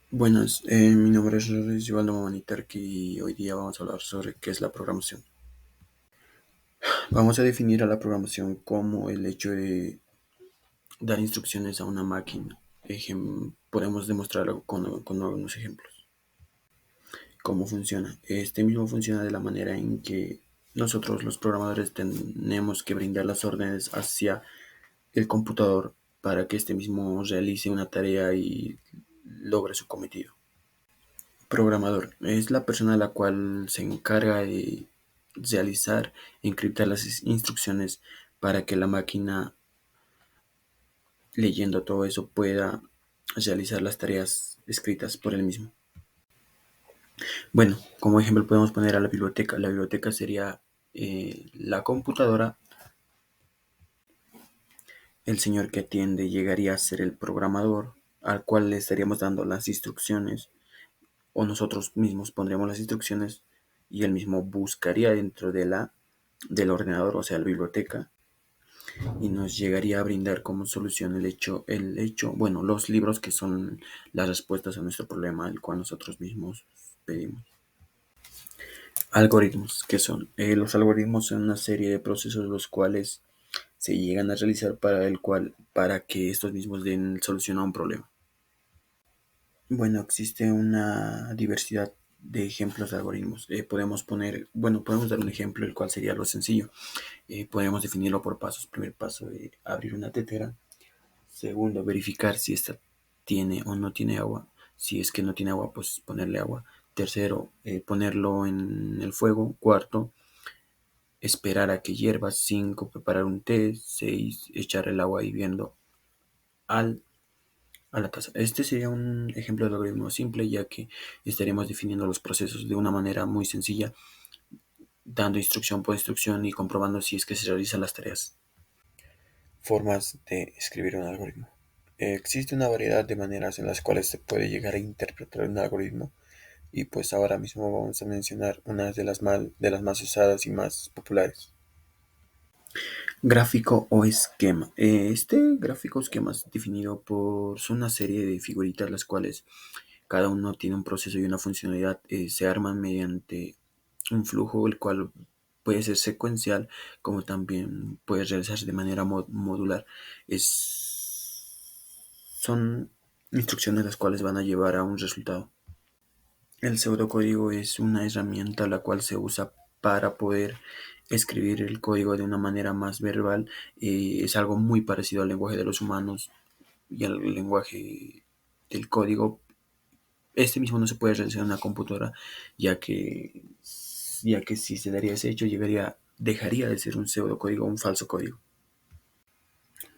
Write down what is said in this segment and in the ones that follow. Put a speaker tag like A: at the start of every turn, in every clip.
A: Buenas, mi nombre es Osvaldo Mamanitarki y hoy día vamos a hablar sobre qué es la programación. Vamos a definir a la programación como el hecho de dar instrucciones a una máquina. Podemos demostrarlo con algunos ejemplos. ¿Cómo funciona? Este mismo funciona de la manera en que nosotros los programadores tenemos que brindar las órdenes hacia el computador para que este mismo realice una tarea y logre su cometido. Programador es la persona la cual se encarga de realizar e encriptar las instrucciones para que la máquina, leyendo todo eso, pueda realizar las tareas escritas por él mismo. Bueno, como ejemplo podemos poner a la biblioteca. La biblioteca sería la computadora. El señor que atiende llegaría a ser el programador, al cual le estaríamos dando las instrucciones, o nosotros mismos pondríamos las instrucciones y él mismo buscaría dentro del ordenador, o sea, la biblioteca, y nos llegaría a brindar como solución bueno, los libros que son las respuestas a nuestro problema, el cual nosotros mismos pedimos. Algoritmos, ¿qué son? Los algoritmos son una serie de procesos los cuales se llegan a realizar para que estos mismos den solución a un problema. Bueno, existe una diversidad de ejemplos de algoritmos. Podemos dar un ejemplo, el cual sería lo sencillo. Podemos definirlo por pasos. Primer paso, abrir una tetera. Segundo, verificar si esta tiene o no tiene agua. Si es que no tiene agua, pues ponerle agua. Tercero, ponerlo en el fuego. Cuarto, esperar a que hierva. Cinco, preparar un té. Seis, echar el agua hirviendo al a la taza. Este sería un ejemplo de algoritmo simple, ya que estaríamos definiendo los procesos de una manera muy sencilla, dando instrucción por instrucción y comprobando si es que se realizan las tareas. Formas de escribir un algoritmo. Existe una variedad de maneras en las cuales se puede llegar a interpretar un algoritmo y pues ahora mismo vamos a mencionar unas de las más usadas y más populares. Gráfico o esquema. Este gráfico o esquema es definido por una serie de figuritas las cuales cada uno tiene un proceso y una funcionalidad. Se arman mediante un flujo el cual puede ser secuencial como también puede realizarse de manera modular. Son instrucciones las cuales van a llevar a un resultado. El pseudocódigo es una herramienta la cual se usa para poder escribir el código de una manera más verbal. Es algo muy parecido al lenguaje de los humanos y al lenguaje del código. Este mismo no se puede realizar en una computadora, ya que, ya que si se daría ese hecho, dejaría de ser un pseudocódigo o un falso código.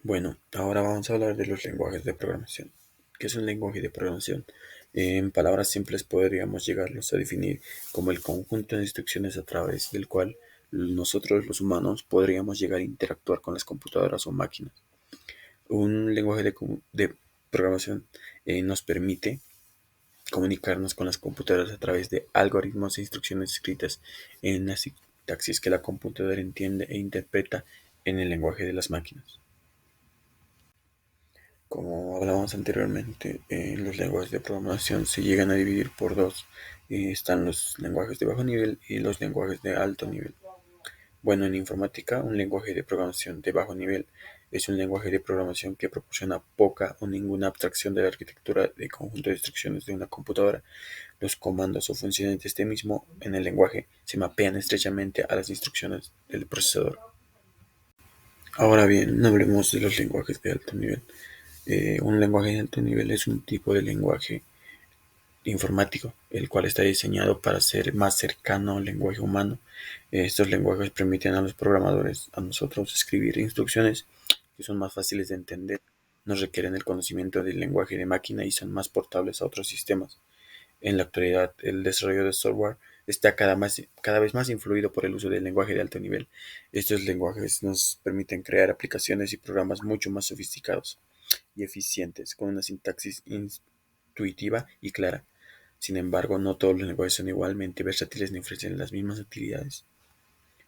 A: Bueno, ahora vamos a hablar de los lenguajes de programación. ¿Qué es un lenguaje de programación? En palabras simples podríamos llegarlos a definir como el conjunto de instrucciones a través del cual nosotros los humanos podríamos llegar a interactuar con las computadoras o máquinas. Un lenguaje de programación nos permite comunicarnos con las computadoras a través de algoritmos e instrucciones escritas en la sintaxis que la computadora entiende e interpreta en el lenguaje de las máquinas. Como hablábamos anteriormente, los lenguajes de programación se llegan a dividir por dos. Están los lenguajes de bajo nivel y los lenguajes de alto nivel. Bueno, en informática, un lenguaje de programación de bajo nivel es un lenguaje de programación que proporciona poca o ninguna abstracción de la arquitectura de conjunto de instrucciones de una computadora. Los comandos o funciones de este mismo en el lenguaje se mapean estrechamente a las instrucciones del procesador. Ahora bien, no hablemos de los lenguajes de alto nivel. Un lenguaje de alto nivel es un tipo de lenguaje informático, el cual está diseñado para ser más cercano al lenguaje humano. Estos lenguajes permiten a los programadores, a nosotros, escribir instrucciones que son más fáciles de entender, no requieren el conocimiento del lenguaje de máquina y son más portables a otros sistemas. En la actualidad, el desarrollo de software está cada vez más influido por el uso del lenguaje de alto nivel. Estos lenguajes nos permiten crear aplicaciones y programas mucho más sofisticados y eficientes, con una sintaxis intuitiva y clara. Sin embargo, no todos los lenguajes son igualmente versátiles ni ofrecen las mismas utilidades.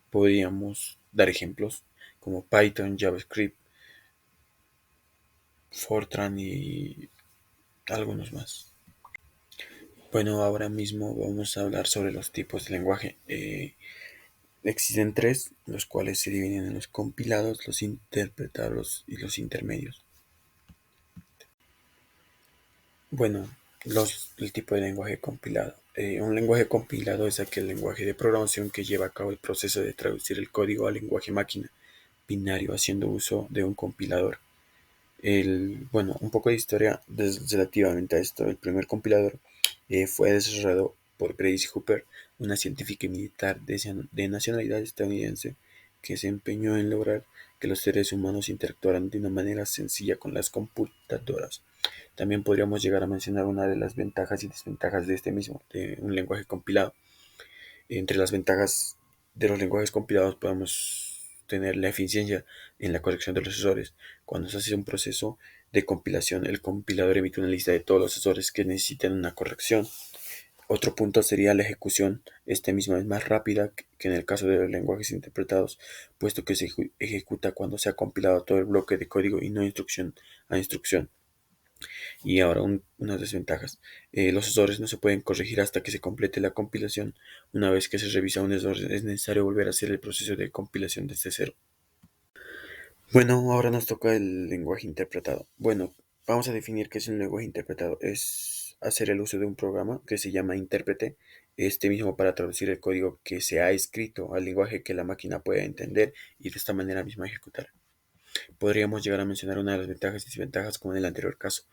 A: Podríamos dar ejemplos como Python, JavaScript, Fortran y algunos más. Bueno, ahora mismo vamos a hablar sobre los tipos de lenguaje. Existen tres, los cuales se dividen en los compilados, los interpretados y los intermedios. Bueno, el tipo de lenguaje compilado. Un lenguaje compilado es aquel lenguaje de programación que lleva a cabo el proceso de traducir el código al lenguaje máquina binario haciendo uso de un compilador. Bueno, un poco de historia relativamente a esto. El primer compilador fue desarrollado por Grace Hopper, una científica y militar de nacionalidad estadounidense que se empeñó en lograr que los seres humanos interactuaran de una manera sencilla con las computadoras. También podríamos llegar a mencionar una de las ventajas y desventajas de este mismo, de un lenguaje compilado. Entre las ventajas de los lenguajes compilados podemos tener la eficiencia en la corrección de los errores. Cuando se hace un proceso de compilación, el compilador emite una lista de todos los errores que necesitan una corrección. Otro punto sería la ejecución. Este mismo es más rápida que en el caso de los lenguajes interpretados, puesto que se ejecuta cuando se ha compilado todo el bloque de código y no instrucción a instrucción. Y ahora unas desventajas. Los errores no se pueden corregir hasta que se complete la compilación. Una vez que se revisa un error, es necesario volver a hacer el proceso de compilación desde cero. Bueno, ahora nos toca el lenguaje interpretado. Bueno, vamos a definir qué es un lenguaje interpretado. Es hacer el uso de un programa que se llama intérprete, este mismo para traducir el código que se ha escrito al lenguaje que la máquina pueda entender y de esta manera misma ejecutar. Podríamos llegar a mencionar una de las ventajas y desventajas como en el anterior caso.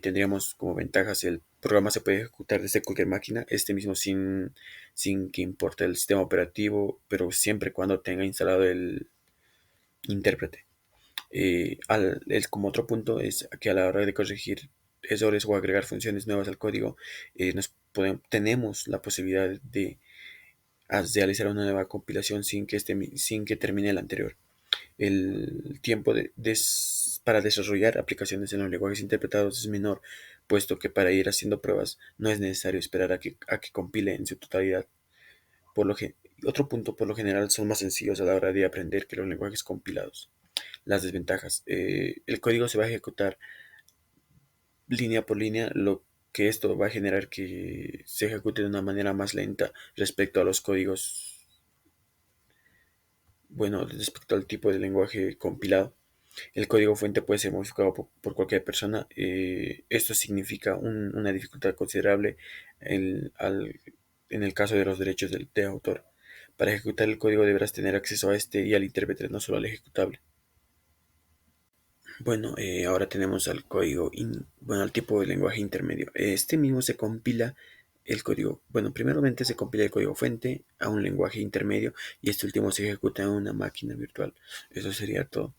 A: Tendríamos como ventajas el programa se puede ejecutar desde cualquier máquina, este mismo sin que importe el sistema operativo, pero siempre y cuando tenga instalado el intérprete. Como otro punto es que a la hora de corregir errores o agregar funciones nuevas al código, tenemos la posibilidad de realizar una nueva compilación sin que termine el anterior. El tiempo para desarrollar aplicaciones en los lenguajes interpretados es menor, puesto que para ir haciendo pruebas no es necesario esperar a que compile en su totalidad. Otro punto, por lo general, son más sencillos a la hora de aprender que los lenguajes compilados. Las desventajas. El código se va a ejecutar línea por línea, lo que esto va a generar que se ejecute de una manera más lenta respecto a los códigos, bueno, respecto al tipo de lenguaje compilado. El código fuente puede ser modificado por cualquier persona. Esto significa una dificultad considerable en el caso de los derechos de autor. Para ejecutar el código deberás tener acceso a este y al intérprete, no solo al ejecutable. Bueno, ahora tenemos al tipo de lenguaje intermedio. Este mismo se compila el código. Bueno, primeramente se compila el código fuente a un lenguaje intermedio y este último se ejecuta en una máquina virtual. Eso sería todo.